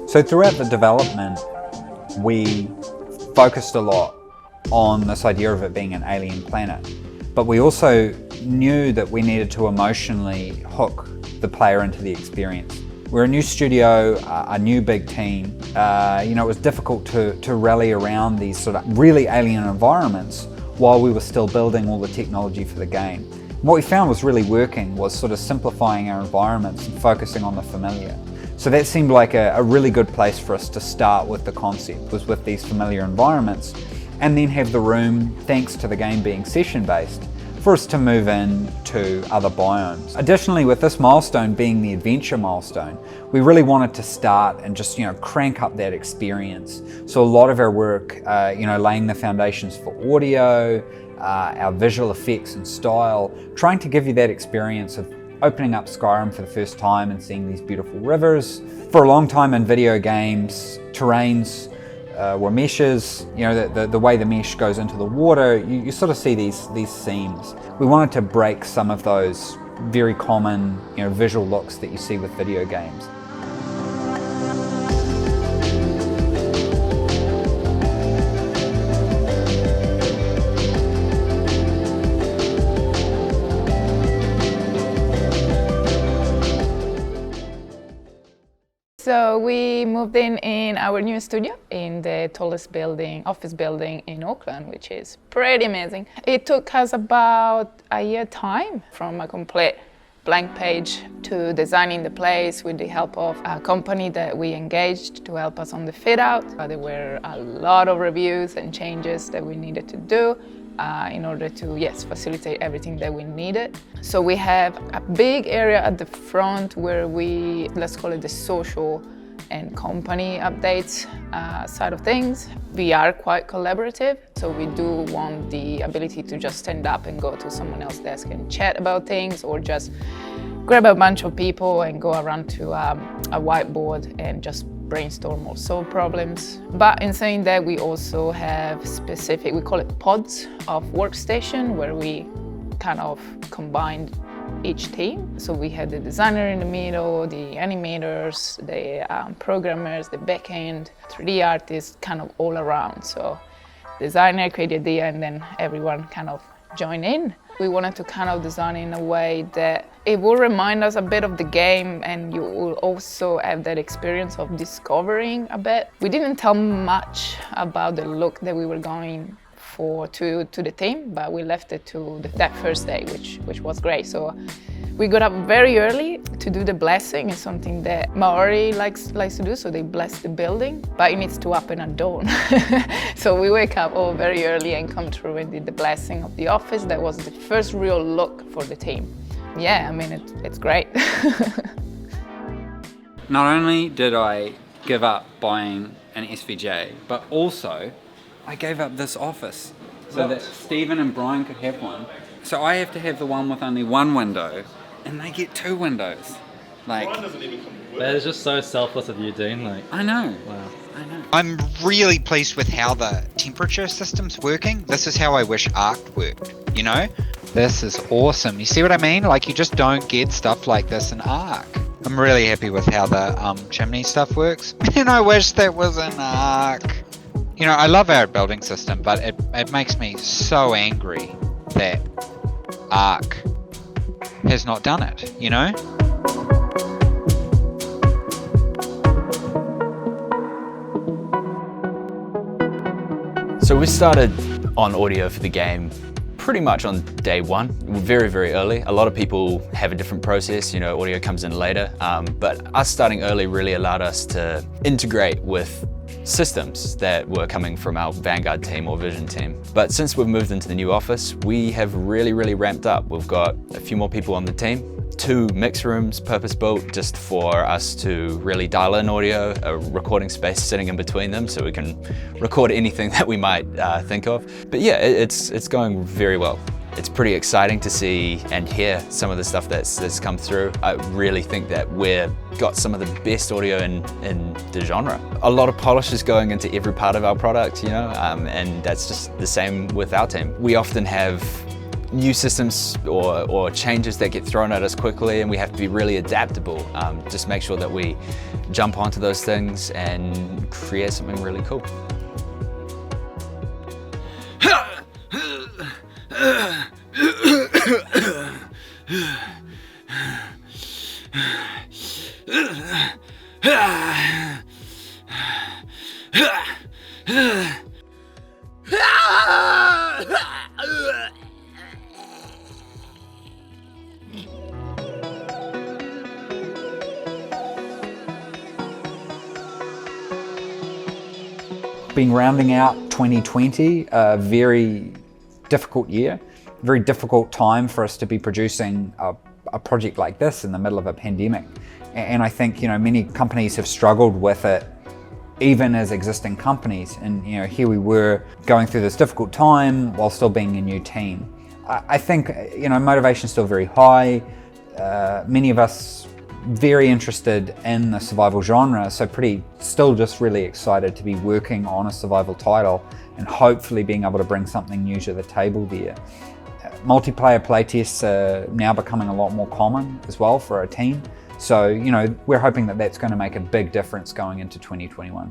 So throughout the development, we focused a lot on this idea of it being an alien planet, but we also knew that we needed to emotionally hook the player into the experience. We're a new studio, a new big team. It was difficult to rally around these sort of really alien environments while we were still building all the technology for the game. What we found was really working was sort of simplifying our environments and focusing on the familiar. So that seemed like a really good place for us to start with the concept, was with these familiar environments, and then have the room, thanks to the game being session-based, for us to move in to other biomes. Additionally, with this milestone being the adventure milestone, we really wanted to start and just crank up that experience. So a lot of our work, laying the foundations for audio, our visual effects and style, trying to give you that experience of opening up Skyrim for the first time and seeing these beautiful rivers. For a long time in video games, terrains were meshes. The way the mesh goes into the water, you sort of see these seams. We wanted to break some of those very common visual looks that you see with video games. So we moved in our new studio in the tallest office building in Auckland, which is pretty amazing. It took us about a year time from a complete blank page to designing the place with the help of a company that we engaged to help us on the fit out. There were a lot of reviews and changes that we needed to do in order to, facilitate everything that we needed. So we have a big area at the front where we, let's call it the social and company updates side of things. We are quite collaborative, so we do want the ability to just stand up and go to someone else's desk and chat about things, or just grab a bunch of people and go around to a whiteboard and just brainstorm or solve problems. But in saying that, we also have specific, we call it pods of workstation, where we kind of combined each team. So we had the designer in the middle, the animators, the programmers, the backend, 3D artists, kind of all around. So designer created the idea, and then everyone kind of joined in. We wanted to kind of design in a way that it will remind us a bit of the game, and you will also have that experience of discovering a bit. We didn't tell much about the look that we were going for to the team, but we left it to that first day, which was great. So we got up very early to do the blessing. It's something that Maori likes to do, so they bless the building, but it needs to happen at dawn. So we wake up all very early and come through and did the blessing of the office. That was the first real look for the team. Yeah, I mean, it's great. Not only did I give up buying an SVJ, but also I gave up this office so that Stephen and Brian could have one. So I have to have the one with only one window, and they get two windows. That is just so selfless of you, Dean. I know. Wow. I know. I'm really pleased with how the temperature system's working. This is how I wish Arc worked, This is awesome. You see what I mean? You just don't get stuff like this in Arc. I'm really happy with how the chimney stuff works. And I wish that was in Arc. I love our building system, but it makes me so angry that Arc has not done it, So we started on audio for the game pretty much on day one, very, very early. A lot of people have a different process, audio comes in later, but us starting early really allowed us to integrate with systems that were coming from our Vanguard team or Vision team. But since we've moved into the new office, we have really, really ramped up. We've got a few more people on the team, 2 mix rooms purpose-built just for us to really dial in audio, a recording space sitting in between them so we can record anything that we might think of. But yeah, it's going very well. It's pretty exciting to see and hear some of the stuff that's come through. I really think that we've got some of the best audio in the genre. A lot of polish is going into every part of our product, and that's just the same with our team. We often have new systems or changes that get thrown at us quickly, and we have to be really adaptable. Just make sure that we jump onto those things and create something really cool. Been rounding out 2020, a very difficult year, very difficult time for us to be producing a project like this in the middle of a pandemic. And I think, many companies have struggled with it, even as existing companies. And, here we were going through this difficult time while still being a new team. I think, motivation's still very high. Many of us very interested in the survival genre, so still just really excited to be working on a survival title and hopefully being able to bring something new to the table there. Multiplayer playtests are now becoming a lot more common as well for our team, so we're hoping that that's going to make a big difference going into 2021.